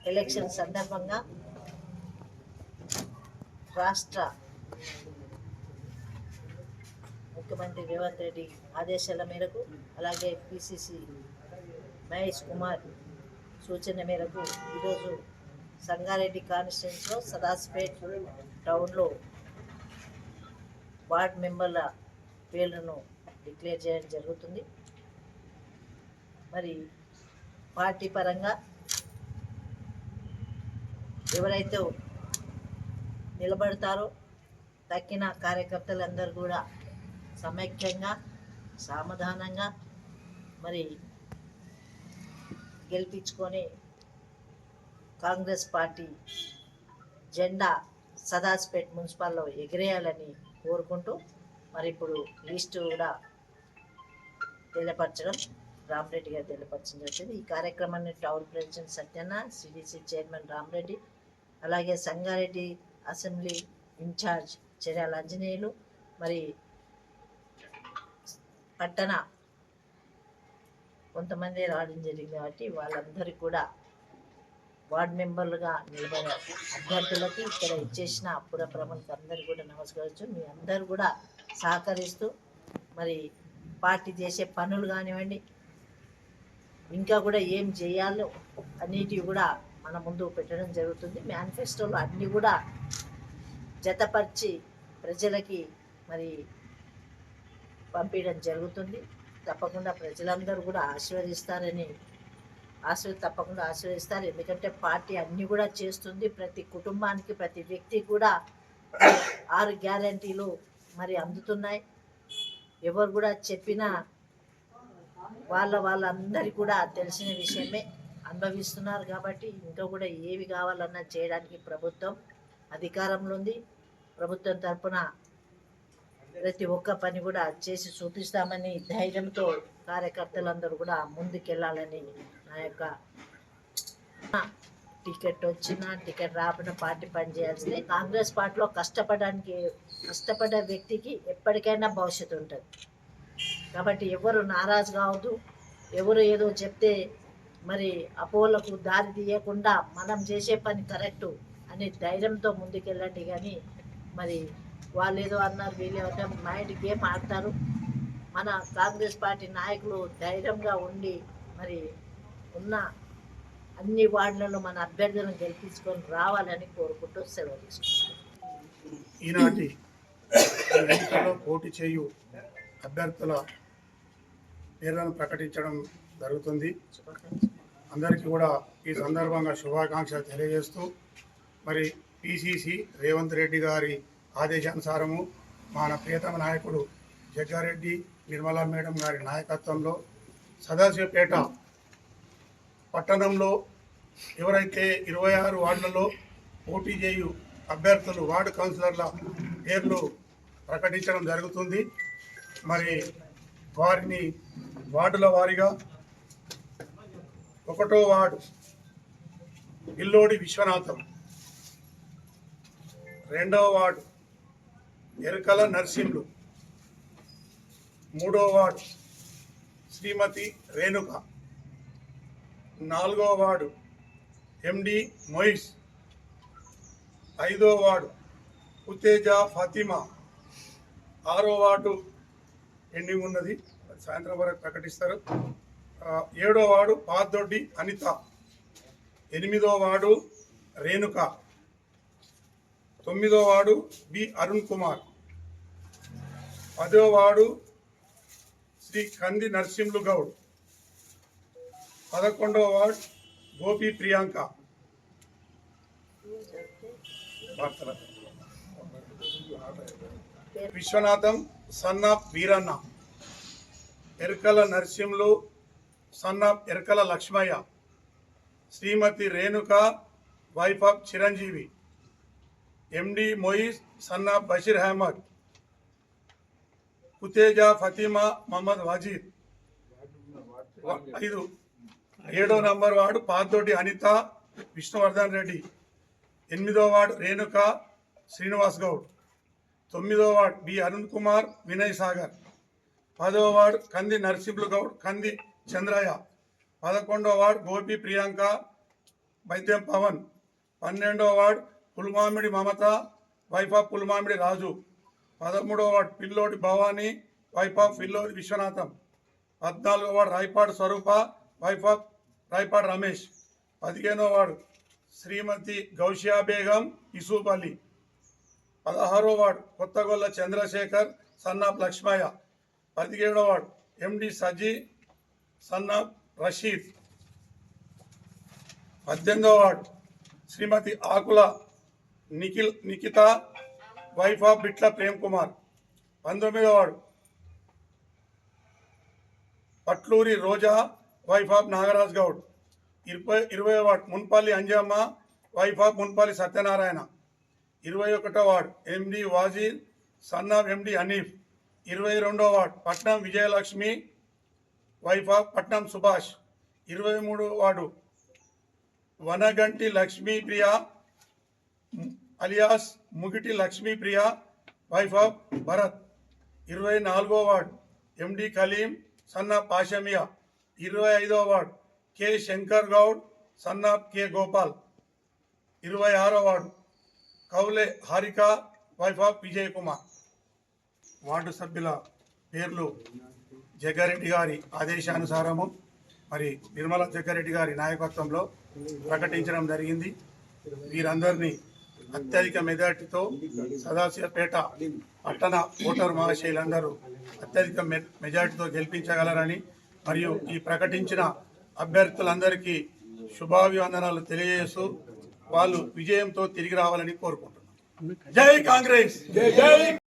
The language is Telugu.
ఎలక్షన్ సందర్భంగా రాష్ట్ర ముఖ్యమంత్రి రేవంత్ రెడ్డి ఆదేశాల మేరకు అలాగే పిసిసి మహేష్ కుమార్ సూచన మేరకు ఈరోజు సంగారెడ్డి కాన్స్టిట్యున్సీలో సదాస్పేట్ టౌన్లో వార్డ్ మెంబర్ల పేర్లను డిక్లేర్ చేయడం జరుగుతుంది. మరి పార్టీ పరంగా ఎవరైతే నిలబడతారో తక్కిన కార్యకర్తలందరూ కూడా సమైక్యంగా సమాధానంగా మరి గెలిపించుకొని కాంగ్రెస్ పార్టీ జెండా సదాస్పేట్ మున్సిపల్లో ఎగిరేయాలని కోరుకుంటూ మరి ఇప్పుడు లిస్టు కూడా తెలియపరచడం రామరెడ్డి గారు తెలియపరచడం జరిగింది. ఈ కార్యక్రమాన్ని town president Satyanna, CDC chairman Ramareddy, అలాగే సంగారెడ్డి అసెంబ్లీ ఇన్ఛార్జ్ చెర్యాల ఆంజనేయులు, మరి పట్టణ కొంతమంది రావడం జరిగింది కాబట్టి వాళ్ళందరికీ కూడా వార్డు మెంబర్లుగా నిలబడే అభ్యర్థులకి ఇక్కడ ఇచ్చేసిన పుర ప్రముఖులకు అందరికీ కూడా నమస్కరించు. మీ అందరూ కూడా సహకరిస్తూ మరి పార్టీ చేసే పనులు కానివ్వండి, ఇంకా కూడా ఏం చేయాలో అన్నిటివి కూడా మన ముందు పెట్టడం జరుగుతుంది. మేనిఫెస్టోలో అన్నీ కూడా జతపరిచి ప్రజలకి మరి పంపించడం జరుగుతుంది. తప్పకుండా ప్రజలందరూ కూడా తప్పకుండా ఆశీర్వదిస్తారు. ఎందుకంటే పార్టీ అన్నీ కూడా చేస్తుంది. ప్రతి కుటుంబానికి ప్రతి వ్యక్తికి కూడా 6 గ్యారంటీలు మరి అందుతున్నాయి. ఎవరు కూడా చెప్పినా వాళ్ళందరికీ కూడా తెలిసిన విషయమే, అనుభవిస్తున్నారు. కాబట్టి ఇంకా కూడా ఏవి కావాలన్నా చేయడానికి ప్రభుత్వం అధికారంలో ఉంది. ప్రభుత్వం తరఫున ప్రతి ఒక్క పని కూడా చేసి చూపిస్తామని ధైర్యంతో కార్యకర్తలందరూ కూడా ముందుకెళ్ళాలని నా యొక్క టికెట్ వచ్చినా టికెట్ రాకుండా పార్టీ పనిచేయాల్సిందే. కాంగ్రెస్ పార్టీలో కష్టపడ్డ వ్యక్తికి ఎప్పటికైనా భవిష్యత్తు ఉంటుంది. కాబట్టి ఎవరు నారాజు కావద్దు. ఎవరు ఏదో చెప్తే మరి అపోలకు దారి తీయకుండా మనం చేసే పని కరెక్టు అనే ధైర్యంతో ముందుకెళ్ళండి. కానీ మరి వాళ్ళు ఏదో అన్నారు, వీళ్ళు మైండ్ గేమ్ ఆడతారు. మన కాంగ్రెస్ పార్టీ నాయకులు ధైర్యంగా ఉండి మరి ఉన్న అన్ని వార్డులలో మన అభ్యర్థులను గెలిపించుకొని రావాలని కోరుకుంటూ సెలవు తీసుకుంటాం. ఈనాటి ఎన్నికల్లో పోటీ చేయు అభ్యర్థుల పేర్లను ప్రకటించడం జరుగుతుంది. అందరికీ కూడా ఈ సందర్భంగా శుభాకాంక్షలు తెలియజేస్తూ మరి పిసిసి రేవంత్ రెడ్డి గారి ఆదేశానుసారము మన ప్రియతమ నాయకుడు జగ్గారెడ్డి నిర్మలా మేడం గారి నాయకత్వంలో సదాశివపేట పట్టణంలో ఎవరైతే 26 వార్డులలో పోటీ చేయు అభ్యర్థులు వార్డు కౌన్సిలర్ల పేర్లు ప్రకటించడం జరుగుతుంది. మరి వారిని వార్డుల వారీగా 1వ వార్డు ఇల్లోడి విశ్వనాథం, 2వ వార్డు ఎరకల నర్సింహులు, 3వ వార్డు శ్రీమతి రేణుక, 4వ వార్డు ఎండి మొయిస్, 5వ వార్డు ఉత్తేజ ఫాతిమా, 6వ వార్డు ఎండింగ్ ఉన్నది, సాయంత్రం వరకు ప్రకటిస్తారు. 7వ వార్డు పాదొడ్డి అనిత, 8వ వార్డు రేణుక, 9వ వార్డు బి అరుణ్ కుమార్, 10వ వార్డు శ్రీ కంది నరసింహులు గౌడ్, 11వ ward Gopi Priyanka, Vishwanatham son of Veeranna, Erakala Narasimhulu son of Erakala Lakshmaiah, Shrimati Renuka wife of Chiranjeevi, MD Moiz son of Basheer Ahmed, Utteja Fatima Mohammed Wajid, 7వ నంబర్ వార్డు పాదొడ్డి అనిత విష్ణువర్ధన్ రెడ్డి, 8వ వార్డు రేణుక శ్రీనివాస్ గౌడ్, 9వ వార్డు బి అరుణ్ కుమార్ వినయ్ సాగర్, 10వ వార్డు కంది నరసింహులు గౌడ్ కంది చంద్రయ్య, 11వ వార్డు గోపి ప్రియాంక వైద్యం పవన్. 12వ ward Pulmamidi Mamata, wife of Pulmamidi Raju. 13వ ward Pillodi Bhavani, wife of Pillodi Vishwanatham. 14వ ward Rayapadu Swaroopa, wife of Rayapadu Ramesh. 15వ వార్డు శ్రీమతి గౌషియా బేగం, యూసుఫ్ అలీ. 16వ ward Kothagolla Chandrashekar, son of Lakshmaiah. 17వ ward MD Saji, son of Rasheed. 18వ ward Shrimati Akula Nikhitha, wife of Bitla Prem Kumar. 19వ ward Patluri Roja, wife of Nagaraj Goud. 20వ ward Munpalli Anjamma, wife of Munpalli Satyanarayana. 21వ ward MD Wazir, son of MD Hanif. 22వ ward Patnam Vijayalakshmi, wife of Patnam Subhash. 23వ ward Vanaganti Lakshmipriya alias Mugiti Lakshmipriya, wife of Bharat. 24వ ward MD Kaleem, son of Pashamiya. 25వ ward K Shankar Goud, son of K Gopal. 26వ ward Kaule Harika, wife of Vijay Kumar. Ward సభ్యుల పేర్లు జగ్గారెడ్డి గారి ఆదేశానుసారము మరి నిర్మల జగ్గారెడ్డి గారి నాయకత్వంలో ప్రకటించడం జరిగింది. వీరందరినీ అత్యధిక మెజార్టీతో సదాశివపేట పట్టణ ఓటర్ మహాశయులందరూ అత్యధిక మెజార్టీతో గెలిపించగలరని మరియు ఈ ప్రకటించిన అభ్యర్థులందరికీ శుభాభివందనాలు తెలియజేస్తూ వాళ్ళు విజయంతో తిరిగి రావాలని కోరుకుంటున్నాను. జై కాంగ్రెస్.